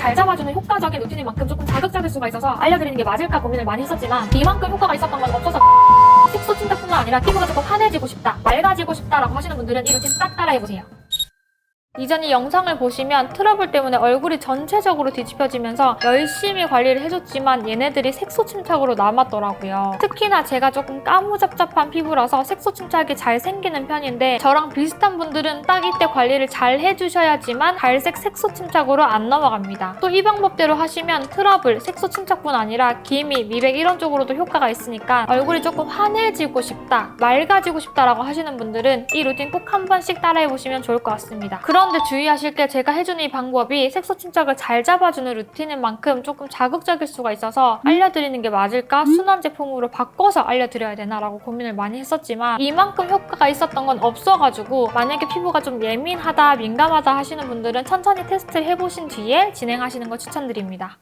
잘 잡아주는 효과적인 루틴인 만큼 조금 자극적일 수가 있어서 알려드리는 게 맞을까 고민을 많이 했었지만 이만큼 효과가 있었던 건 없어서 색소 침착뿐만 아니라 피부가 조금 환해지고 싶다, 맑아지고 싶다라고 하시는 분들은 이 루틴 딱 따라해보세요. 이전 이 영상을 보시면 트러블 때문에 얼굴이 전체적으로 뒤집혀지면서 열심히 관리를 해줬지만 얘네들이 색소 침착으로 남았더라고요. 특히나 제가 조금 까무잡잡한 피부라서 색소 침착이 잘 생기는 편인데 저랑 비슷한 분들은 딱 이때 관리를 잘 해주셔야지만 갈색 색소 침착으로 안 넘어갑니다. 또 이 방법대로 하시면 트러블, 색소 침착뿐 아니라 기미, 미백 이런 쪽으로도 효과가 있으니까 얼굴이 조금 환해지고 싶다, 맑아지고 싶다라고 하시는 분들은 이 루틴 꼭 한 번씩 따라해보시면 좋을 것 같습니다. 그런데 주의하실 게 제가 해주는 이 방법이 색소 침착을 잘 잡아주는 루틴인 만큼 조금 자극적일 수가 있어서 알려드리는 게 맞을까? 순한 제품으로 바꿔서 알려드려야 되나라고 고민을 많이 했었지만 이만큼 효과가 있었던 건 없어가지고 만약에 피부가 좀 예민하다, 민감하다 하시는 분들은 천천히 테스트를 해보신 뒤에 진행하시는 걸 추천드립니다.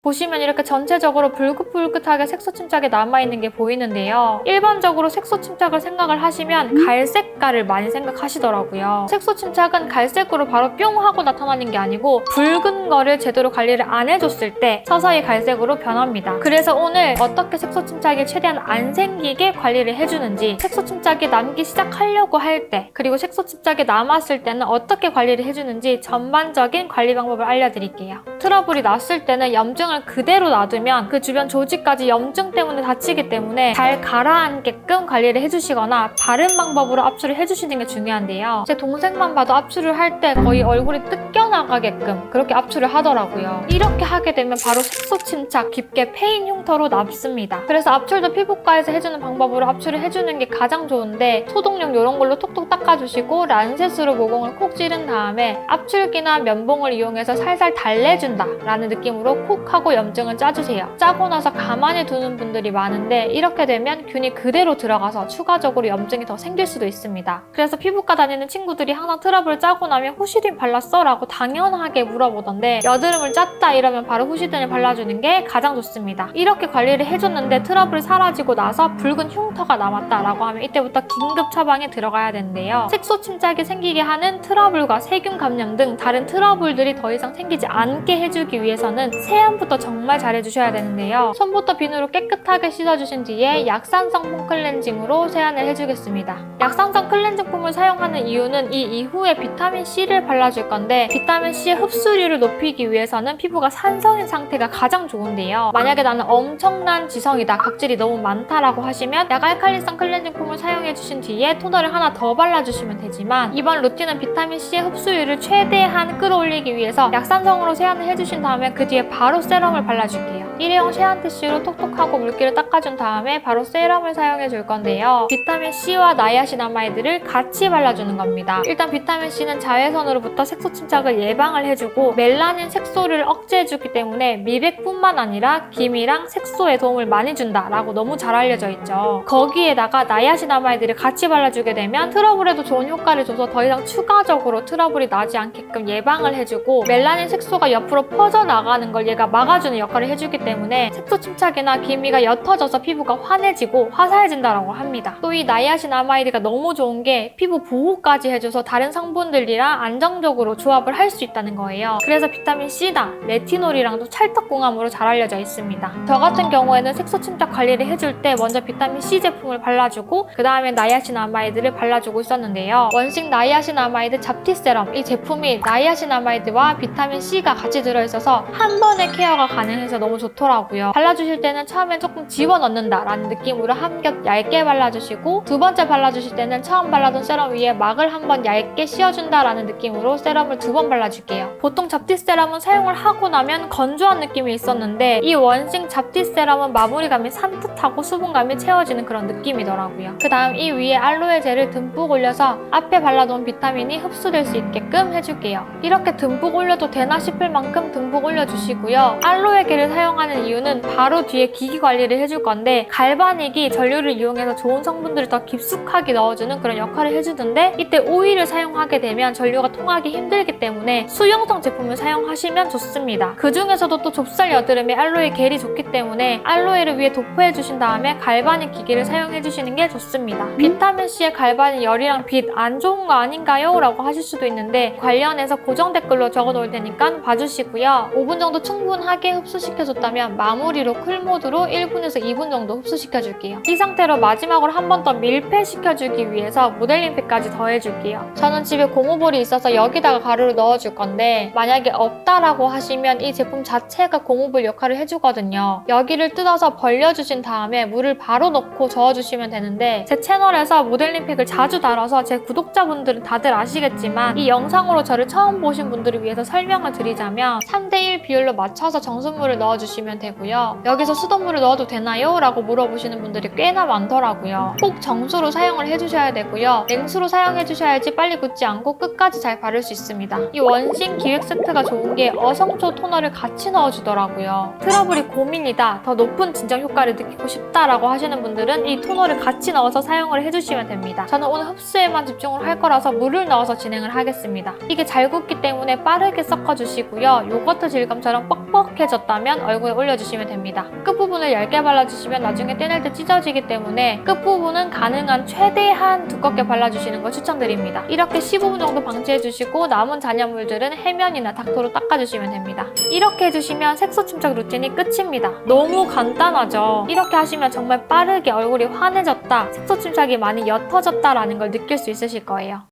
보시면 이렇게 전체적으로 붉긋붉긋하게 색소 침착이 남아있는 게 보이는데요. 일반적으로 색소 침착을 생각을 하시면 갈색깔을 많이 생각하시더라고요. 색소 침착은 갈색으로 바로 뿅 하고 나타나는 게 아니고 붉은 거를 제대로 관리를 안 해줬을 때 서서히 갈색으로 변합니다. 그래서 오늘 어떻게 색소 침착이 최대한 안 생기게 관리를 해주는지, 색소 침착이 남기 시작하려고 할 때, 그리고 색소 침착이 남았을 때는 어떻게 관리를 해주는지 전반적인 관리 방법을 알려드릴게요. 트러블이 났을 때는 염증을 그대로 놔두면 그 주변 조직까지 염증 때문에 다치기 때문에 잘 가라앉게끔 관리를 해주시거나 바른 방법으로 압출을 해주시는 게 중요한데요. 제 동생만 봐도 압출을 할 때 거의 얼굴이 뜯겨나가게끔 그렇게 압출을 하더라고요. 이렇게 하게 되면 바로 색소 침착, 깊게 패인 흉터로 남습니다. 그래서 압출도 피부과에서 해주는 방법으로 압출을 해주는 게 가장 좋은데 소독용 이런 걸로 톡톡 닦아주시고 란셋으로 모공을 콕 찌른 다음에 압출기나 면봉을 이용해서 살살 달래준다 라는 느낌으로 콕 하고 염증을 짜주세요. 짜고 나서 가만히 두는 분들이 많은데 이렇게 되면 균이 그대로 들어가서 추가적으로 염증이 더 생길 수도 있습니다. 그래서 피부과 다니는 친구들이 항상 트러블 짜고 나면 후시딘 발랐어? 라고 당연하게 물어보던데 여드름을 짰다 이러면 바로 후시딘을 발라주는 게 가장 좋습니다. 이렇게 관리를 해줬는데 트러블이 사라지고 나서 붉은 흉터가 남았다 라고 하면 이때부터 긴급 처방에 들어가야 되는데요. 색소 침착이 생기게 하는 트러블과 세균 감염 등 다른 트러블들이 더 이상 생기지 않게 해주기 위해서는 세안부터 정말 잘해주셔야 되는데요. 손부터 비누로 깨끗하게 씻어주신 뒤에 약산성 폼 클렌징으로 세안을 해주겠습니다. 약산성 클렌징 폼을 사용하는 이유는 이 이후에 비타민C를 발라줄 건데 비타민C의 흡수율을 높이기 위해서는 피부가 산성인 상태가 가장 좋은데요. 만약에 나는 엄청난 지성이다, 각질이 너무 많다라고 하시면 약알칼리성 클렌징 폼을 사용해주신 뒤에 토너를 하나 더 발라주시면 되지만 이번 루틴은 비타민C의 흡수율을 최대한 끌어올리기 위해서 약산성으로 세안을 해주신 다음에 그 뒤에 바로 세럼을 발라줄게요. 일회용 쉐한 티슈로 톡톡하고 물기를 닦아준 다음에 바로 세럼을 사용해 줄 건데요. 비타민C와 나이아신아마이드를 같이 발라주는 겁니다. 일단 비타민C는 자외선으로부터 색소 침착을 예방을 해주고 멜라닌 색소를 억제해주기 때문에 미백뿐만 아니라 기미랑 색소에 도움을 많이 준다라고 너무 잘 알려져 있죠. 거기에다가 나이아신아마이드를 같이 발라주게 되면 트러블에도 좋은 효과를 줘서 더 이상 추가적으로 트러블이 나지 않게끔 예방을 해주고 멜라닌 색소가 옆으로 퍼져나가는 걸 얘가 막아주는 역할을 해주기 때문에 색소 침착이나 기미가 옅어져서 피부가 환해지고 화사해진다고 합니다. 또 이 나이아신아마이드가 너무 좋은 게 피부 보호까지 해줘서 다른 성분들이랑 안정적으로 조합을 할 수 있다는 거예요. 그래서 비타민C나 레티놀이랑도 찰떡궁합으로 잘 알려져 있습니다. 저 같은 경우에는 색소 침착 관리를 해줄 때 먼저 비타민C 제품을 발라주고 그 다음에 나이아신아마이드를 발라주고 있었는데요. 원식 나이아신아마이드 잡티 세럼, 이 제품이 나이아신아마이드와 비타민C가 같이 들어있어서 한 번에 케어가 가능해서 너무 좋더라고요. 발라주실 때는 처음엔 조금 집어넣는다 라는 느낌으로 한 겹 얇게 발라주시고 두 번째 발라주실 때는 처음 발라둔 세럼 위에 막을 한 번 얇게 씌워준다 라는 느낌으로 세럼을 두 번 발라줄게요. 보통 잡티 세럼은 사용을 하고 나면 건조한 느낌이 있었는데 이 원식 잡티 세럼은 마무리감이 산뜻하고 수분감이 채워지는 그런 느낌이더라고요. 그 다음 이 위에 알로에 젤을 듬뿍 올려서 앞에 발라둔 비타민이 흡수될 수 있게끔 해줄게요. 이렇게 듬뿍 올려도 되나 싶을 만큼 듬뿍 올려주시고요. 알로에 겔을 사용하는 사용하는 이유는 바로 뒤에 기기 관리를 해줄 건데, 갈바닉이 전류를 이용해서 좋은 성분들을 더 깊숙하게 넣어주는 그런 역할을 해주는데, 이때 오일을 사용하게 되면 전류가 통하기 힘들기 때문에 수용성 제품을 사용하시면 좋습니다. 그 중에서도 또 좁쌀 여드름에 알로에 겔이 좋기 때문에 알로에를 위에 도포해주신 다음에 갈바닉 기기를 사용해주시는 게 좋습니다. 비타민C의 갈바닉 열이랑 빛 안 좋은 거 아닌가요? 라고 하실 수도 있는데, 관련해서 고정 댓글로 적어놓을 테니까 봐주시고요. 5분 정도 충분하게 흡수시켜줬다면 마무리로 쿨모드로 1분에서 2분 정도 흡수시켜줄게요. 이 상태로 마지막으로 한 번 더 밀폐시켜주기 위해서 모델링팩까지 더해줄게요. 저는 집에 고무볼이 있어서 여기다가 가루를 넣어줄 건데, 만약에 없다라고 하시면 이 제품 자체가 고무볼 역할을 해주거든요. 여기를 뜯어서 벌려주신 다음에 물을 바로 넣고 저어주시면 되는데, 제 채널에서 모델링팩을 자주 다뤄서 제 구독자분들은 다들 아시겠지만 이 영상으로 저를 처음 보신 분들을 위해서 설명을 드리자면 3대1 비율로 맞춰서 정수물을 넣어주시면 되고요. 여기서 수돗물을 넣어도 되나요? 라고 물어보시는 분들이 꽤나 많더라고요. 꼭 정수로 사용을 해주셔야 되고요. 냉수로 사용해주셔야지 빨리 굳지 않고 끝까지 잘 바를 수 있습니다. 이 원신 기획 세트가 좋은 게 어성초 토너를 같이 넣어주더라고요. 트러블이 고민이다, 더 높은 진정 효과를 느끼고 싶다라고 하시는 분들은 이 토너를 같이 넣어서 사용을 해주시면 됩니다. 저는 오늘 흡수에만 집중을 할 거라서 물을 넣어서 진행을 하겠습니다. 이게 잘 굳기 때문에 빠르게 섞어주시고요. 요거트 질감처럼 뻑뻑해졌다면 얼굴에 올려주시면 됩니다. 끝부분을 얇게 발라주시면 나중에 떼낼 때 찢어지기 때문에 끝부분은 가능한 최대한 두껍게 발라주시는 걸 추천드립니다. 이렇게 15분 정도 방치해주시고 남은 잔여물들은 해면이나 닥터로 닦아주시면 됩니다. 이렇게 해주시면 색소 침착 루틴이 끝입니다. 너무 간단하죠? 이렇게 하시면 정말 빠르게 얼굴이 환해졌다, 색소 침착이 많이 옅어졌다라는 걸 느낄 수 있으실 거예요.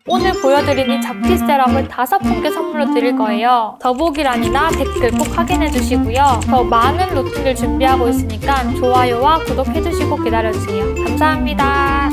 오늘 보여드린 이 잡티 세럼을 5분께 선물로 드릴 거예요. 더보기란이나 댓글 꼭 확인해주시고요. 더 많은 루틴들 준비하고 있으니까 좋아요와 구독해주시고 기다려주세요. 감사합니다.